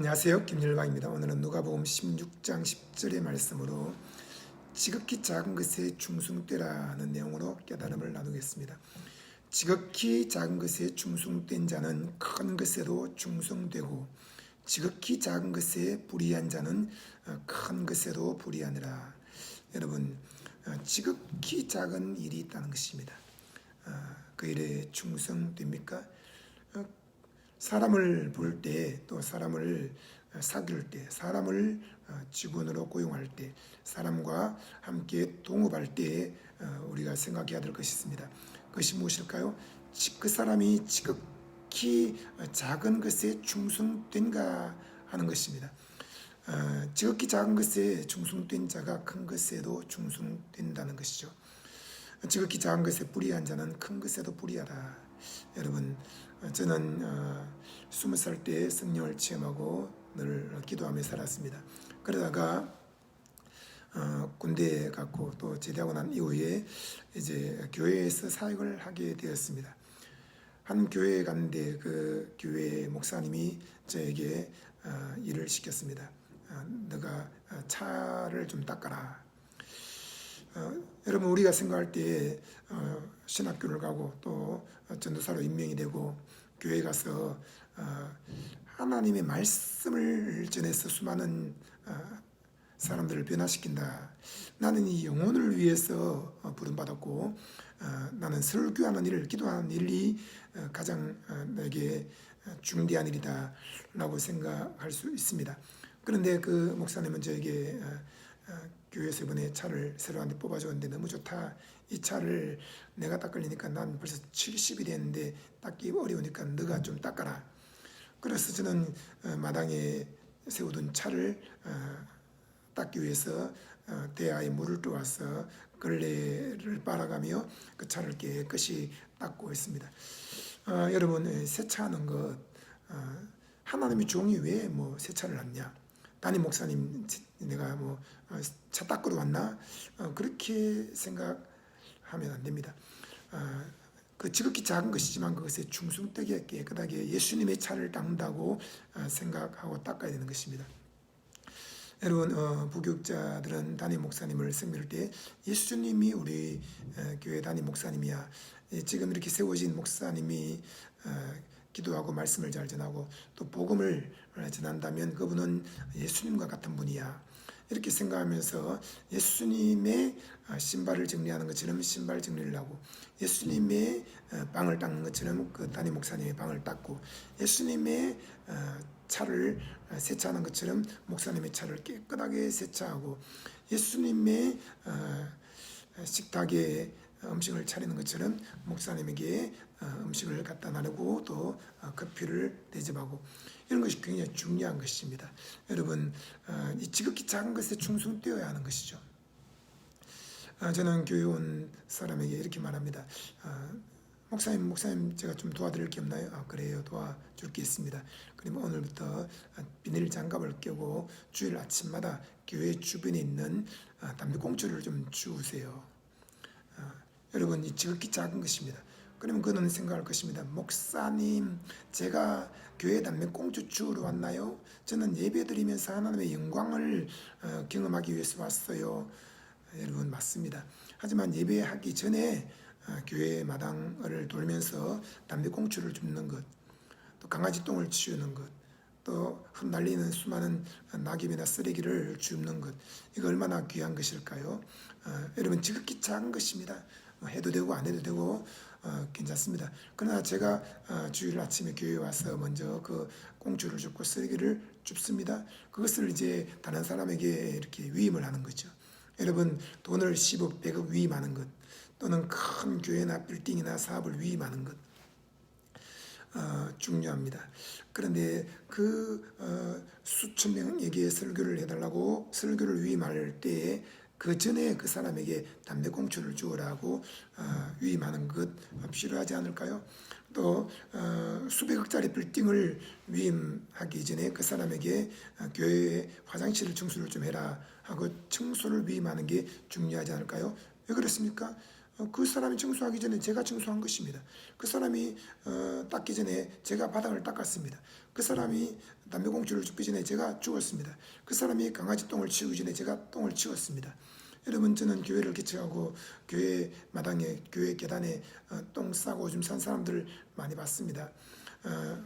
안녕하세요. 김일방입니다. 오늘은 누가복음 16장 10절의 말씀으로 지극히 작은 것에 충성되라는 내용으로 깨달음을 나누겠습니다. 지극히 작은 것에 충성된 자는 큰 것에도 충성되고 지극히 작은 것에 불의한 자는 큰 것에도 불의하니라. 여러분, 지극히 작은 일이 있다는 것입니다. 그 일에 충성됩니까? 사람을 볼 때, 또 사람을 사귈 때, 사람을 직원으로 고용할 때, 사람과 함께 동업할 때 우리가 생각해야 될 것이 있습니다. 그것이 무엇일까요? 그 사람이 지극히 작은 것에 충성된가 하는 것입니다. 지극히 작은 것에 충성된 자가 큰 것에도 충성된다는 것이죠. 지극히 작은 것에 불의한 자는 큰 것에도 불의하다. 여러분, 저는 20살 때 성령을 체험하고 늘 기도하며 살았습니다. 그러다가 군대에 갔고 또 제대하고 난 이후에 이제 교회에서 사역을 하게 되었습니다. 한 교회에 갔는데 그 교회 목사님이 저에게 일을 시켰습니다. 너가 차를 좀 닦아라. 여러분, 우리가 생각할 때 신학교를 가고 또 전도사로 임명이 되고 교회 가서 하나님의 말씀을 전해서 수많은 사람들을 변화시킨다. 나는 이 영혼을 위해서 부름받았고 나는 설교하는 일, 기도하는 일이 가장 내게 중대한 일이다 라고 생각할 수 있습니다. 그런데 그 목사님은 저에게 교회에서 이번에 차를 새로 한 대 뽑아줬는데 너무 좋다. 이 차를 내가 닦으려니까 난 벌써 70이 됐는데 닦기 어려우니까 너가 좀 닦아라. 그래서 저는 마당에 세우던 차를 닦기 위해서 대야에 물을 떠와서 걸레를 빨아가며 그 차를 깨끗이 닦고 있습니다. 여러분, 세차하는 것, 하나님의 종이 왜 뭐 세차를 하냐? 담임 목사님, 내가 뭐 차 닦으러 왔나? 그렇게 생각하면 안 됩니다. 그 지극히 작은 것이지만 그것에 충성되게 깨끗하게 예수님의 차를 닦는다고 생각하고 닦아야 되는 것입니다. 여러분, 부교육자들은 담임 목사님을 섬길 때 예수님이 우리 교회 담임 목사님이야. 지금 이렇게 세워진 목사님이 기도하고 말씀을 잘 전하고 또 복음을 전한다면 그분은 예수님과 같은 분이야. 이렇게 생각하면서 예수님의 신발을 정리하는 것처럼 신발 정리를 하고 예수님의 방을 닦는 것처럼 그 담임 목사님의 방을 닦고 예수님의 차를 세차하는 것처럼 목사님의 차를 깨끗하게 세차하고 예수님의 식탁에 음식을 차리는 것처럼 목사님에게 음식을 갖다 나누고 또 커피를 대접하고 이런 것이 굉장히 중요한 것입니다. 여러분, 이 지극히 작은 것에 충성되어야 하는 것이죠. 저는 교회 온 사람에게 이렇게 말합니다. 목사님 제가 좀 도와드릴 게 없나요? 그래요, 도와줄 게 있습니다. 그러면 오늘부터 비닐 장갑을 껴고 주일 아침마다 교회 주변에 있는 담배꽁초를 좀 주우세요. 여러분, 이 지극히 작은 것입니다. 그러면 그는 생각할 것입니다. 목사님, 제가 교회 담배꽁초 주우러 왔나요? 저는 예배드리면서 하나님의 영광을 경험하기 위해서 왔어요. 여러분, 맞습니다. 하지만 예배하기 전에 교회 마당을 돌면서 담배꽁초를 줍는 것, 또 강아지 똥을 치우는 것, 또 흩날리는 수많은 낙엽이나 쓰레기를 줍는 것, 이거 얼마나 귀한 것일까요? 여러분, 지극히 작은 것입니다. 해도 되고 안 해도 되고 괜찮습니다. 그러나 제가 주일 아침에 교회에 와서 먼저 그 꽁초를 줍고 쓰레기를 줍습니다. 그것을 이제 다른 사람에게 이렇게 위임을 하는 거죠. 여러분, 돈을 10억, 100억 위임하는 것, 또는 큰 교회나 빌딩이나 사업을 위임하는 것, 중요합니다. 그런데 그 수천 명에게 설교를 해달라고 설교를 위임할 때에 그 전에 그 사람에게 담배꽁초를 주어라고 위임하는 것 필요하지 않을까요? 또 수백억짜리 빌딩을 위임하기 전에 그 사람에게 교회 화장실 청소를 좀 해라 하고 청소를 위임하는 게 중요하지 않을까요? 왜 그렇습니까? 그 사람이 청소하기 전에 제가 청소한 것입니다. 그 사람이 닦기 전에 제가 바닥을 닦았습니다. 그 사람이 담배꽁초를 죽기 전에 제가 죽었습니다. 그 사람이 강아지 똥을 치우기 전에 제가 똥을 치웠습니다. 여러분, 저는 교회를 개척하고 교회 마당에, 교회 계단에 똥 싸고 오줌 싼 사람들을 많이 봤습니다.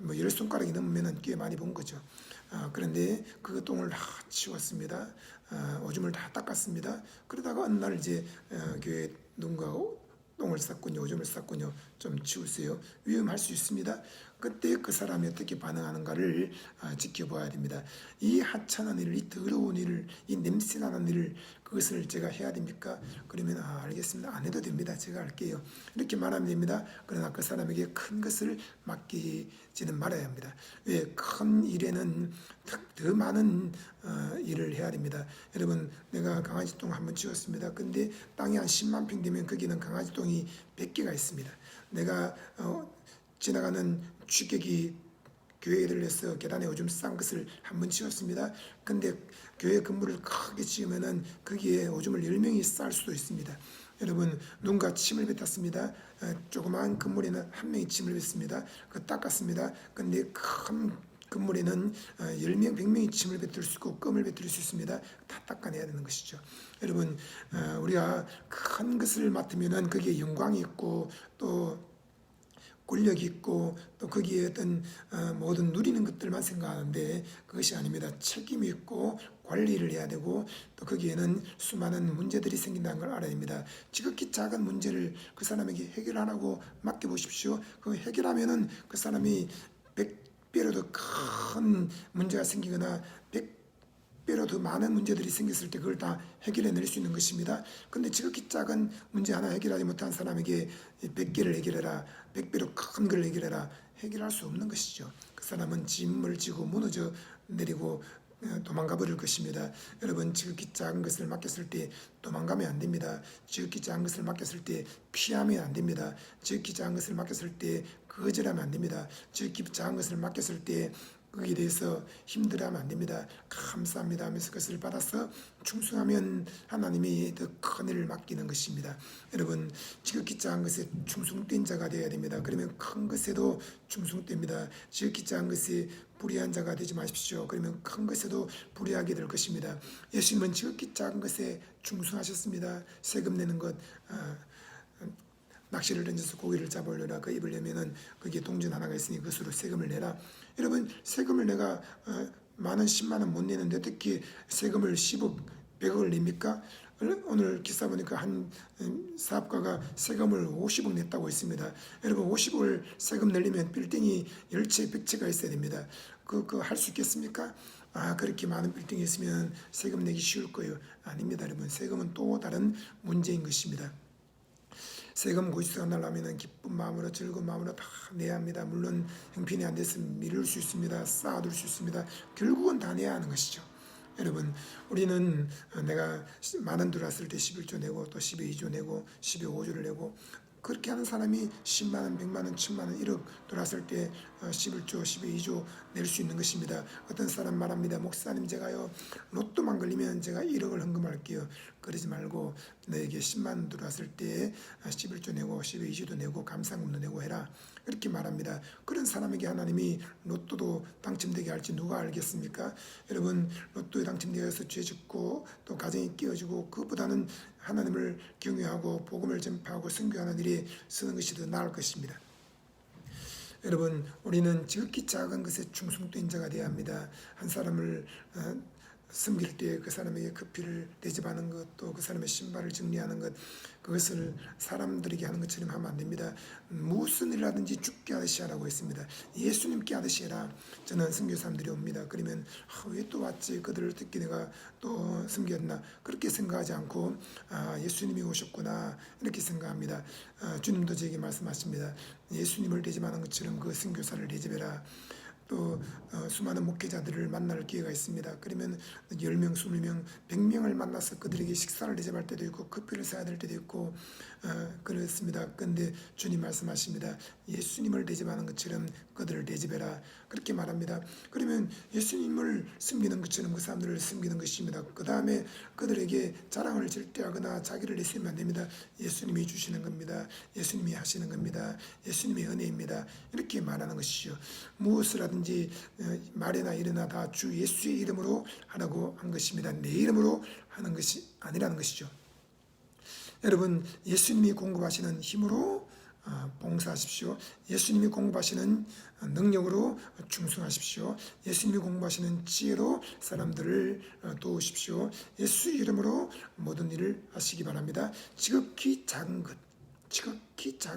뭐 10손가락이 넘으면 꽤 많이 본 거죠. 그런데 그 똥을 다 치웠습니다. 오줌을 다 닦았습니다. 그러다가 어느 날 이제 교회 누군가 똥을 쌌군요, 오줌을 쌌군요, 좀 치우세요. 위험할 수 있습니다. 그때 그 사람이 어떻게 반응하는가를 지켜봐야 됩니다. 이 하찮은 일을, 이 더러운 일을, 이 냄새나는 일을, 그것을 제가 해야 됩니까? 그러면 알겠습니다, 안 해도 됩니다, 제가 할게요, 이렇게 말하면 됩니다. 그러나 그 사람에게 큰 것을 맡기지는 말아야 합니다. 왜? 큰 일에는 더 많은 일을 해야 됩니다. 여러분, 내가 강아지 똥 한번 치웠습니다. 근데 땅이 한 10만 평 되면 거기는 강아지 똥이 100개가 있습니다. 내가 지나가는 취객이 교회에 들려서 계단에 오줌 싼 것을 한번 치웠습니다. 근데 교회 건물을 크게 지으면은 거기에 오줌을 10명이 쌀 수도 있습니다. 여러분, 누군가 침을 뱉었습니다. 조그마한 건물에는 한 명이 침을 뱉습니다. 그 닦았습니다. 근데 큰 건물에는 10명, 100명이 침을 뱉을 수 있고 껌을 뱉을 수 있습니다. 다 닦아내야 되는 것이죠. 여러분, 우리가 큰 것을 맡으면은 거기에 영광이 있고 또 권력이 있고 또 거기에 어떤 모든 누리는 것들만 생각하는데 그것이 아닙니다. 책임이 있고 관리를 해야 되고 또 거기에는 수많은 문제들이 생긴다는 걸 알아야 됩니다. 지극히 작은 문제를 그 사람에게 해결 안 하고 맡겨보십시오. 그 해결하면은 그 사람이 100배로 더 큰 문제가 생기거나 100배로 더 많은 문제들이 생겼을 때 그걸 다 해결해낼 수 있는 것입니다. 근데 지극히 작은 문제 하나 해결하지 못한 사람에게 100개를 해결해라, 100배로 큰 걸 해결해라, 해결할 수 없는 것이죠. 그 사람은 짐을 지고 무너져 내리고 도망가 버릴 것입니다. 여러분, 지극히 작은 것을 맡겼을 때 도망가면 안 됩니다. 지극히 작은 것을 맡겼을 때 피하면 안 됩니다. 지극히 작은 것을 맡겼을 때 거절하면 안 됩니다. 지극히 작은 것을 맡겼을 때 거기에 대해서 힘들어하면 안 됩니다. 감사합니다 하면서 그것을 받아서 충성하면 하나님이 더 큰 일을 맡기는 것입니다. 여러분, 지극히 작은 것에 충성된 자가 되어야 됩니다. 그러면 큰 것에도 충성됩니다. 지극히 작은 것에 불의한 자가 되지 마십시오. 그러면 큰 것에도 불의하게 될 것입니다. 예수님은 지극히 작은 것에 충성하셨습니다. 세금 내는 것, 낚시를 던져서 고기를 잡으려라, 그 입으려면은 거기에 동전 하나가 있으니 그것으로 세금을 내라. 여러분, 세금을 내가 만원 10만원 못 내는데 어떻게 세금을 10억 100억을 냅니까? 오늘 기사 보니까 한 사업가가 세금을 50억 냈다고 했습니다. 여러분, 50억을 세금 내려면 빌딩이 10채 100채가 있어야 됩니다. 그거 할 수 있겠습니까? 그렇게 많은 빌딩이 있으면 세금 내기 쉬울 거예요. 아닙니다. 여러분, 세금은 또 다른 문제인 것입니다. 세금 고지서가 날라면 기쁜 마음으로 즐거운 마음으로 다 내야 합니다. 물론 형편이 안 됐으면 미룰 수 있습니다. 쌓아둘 수 있습니다. 결국은 다 내야 하는 것이죠. 여러분, 우리는 내가 만원 들어왔을 때 11조 내고 또 10에 2조 내고 10에 5조를 내고 그렇게 하는 사람이 10만원, 100만원, 1000만원, 1억 들어왔을 때 11조, 10에 2조 낼 수 있는 것입니다. 어떤 사람 말합니다. 목사님, 제가요 로또만 걸리면 제가 1억을 헌금할게요. 그러지 말고 너에게 10만원 들어왔을 때 11조 내고 10에 2조도 내고 감사금도 내고 해라, 이렇게 말합니다. 그런 사람에게 하나님이 로또도 당첨되게 할지 누가 알겠습니까? 여러분, 로또에 당첨되어서 죄 짓고 또 가정이 깨어지고 그것보다는 하나님을 경외하고 복음을 전파하고 선교하는 일에 쓰는 것이 더 나을 것입니다. 여러분, 우리는 지극히 작은 것에 충성된 자가 되어야 합니다. 한 사람을 섬길 때 그 사람에게 커피를 대접하는 것, 또 그 사람의 신발을 정리하는 것, 그것을 사람들에게 하는 것처럼 하면 안 됩니다. 무슨 일이라든지 죽게 하듯이 하라고 했습니다. 예수님께 하듯이 해라. 저는 선교사람들이 옵니다. 그러면 왜 또 왔지? 그들을 어떻게 내가 또 섬겼나? 그렇게 생각하지 않고 예수님이 오셨구나, 이렇게 생각합니다. 주님도 저에게 말씀하십니다. 예수님을 대접하는 것처럼 그 선교사를 대접해라. 또 수많은 목회자들을 만날 기회가 있습니다. 그러면 10명, 20명, 100명을 만나서 그들에게 식사를 대접할 때도 있고 커피를 사야 될 때도 있고 그렇습니다. 그런데 주님 말씀하십니다. 예수님을 대접하는 것처럼 그들을 대접해라. 그렇게 말합니다. 그러면 예수님을 섬기는 것처럼 그 사람들을 섬기는 것입니다. 그 다음에 그들에게 자랑을 절대 하거나 자기를 내세우면 안 됩니다. 예수님이 주시는 겁니다. 예수님이 하시는 겁니다. 예수님의 은혜입니다. 이렇게 말하는 것이죠. 무엇을 하든지 말이나 일이나 다 주 예수의 이름으로 하라고 한 것입니다. 내 이름으로 하는 것이 아니라는 것이죠. 여러분, 예수님이 공급하시는 힘으로 봉사하십시오. 예수님이 공급하시는 능력으로 충성하십시오. 예수님이 공급하시는 지혜로 사람들을 도우십시오. 예수 이름으로 모든 일을 하시기 바랍니다. 지극히 작은 것, 지극히 작은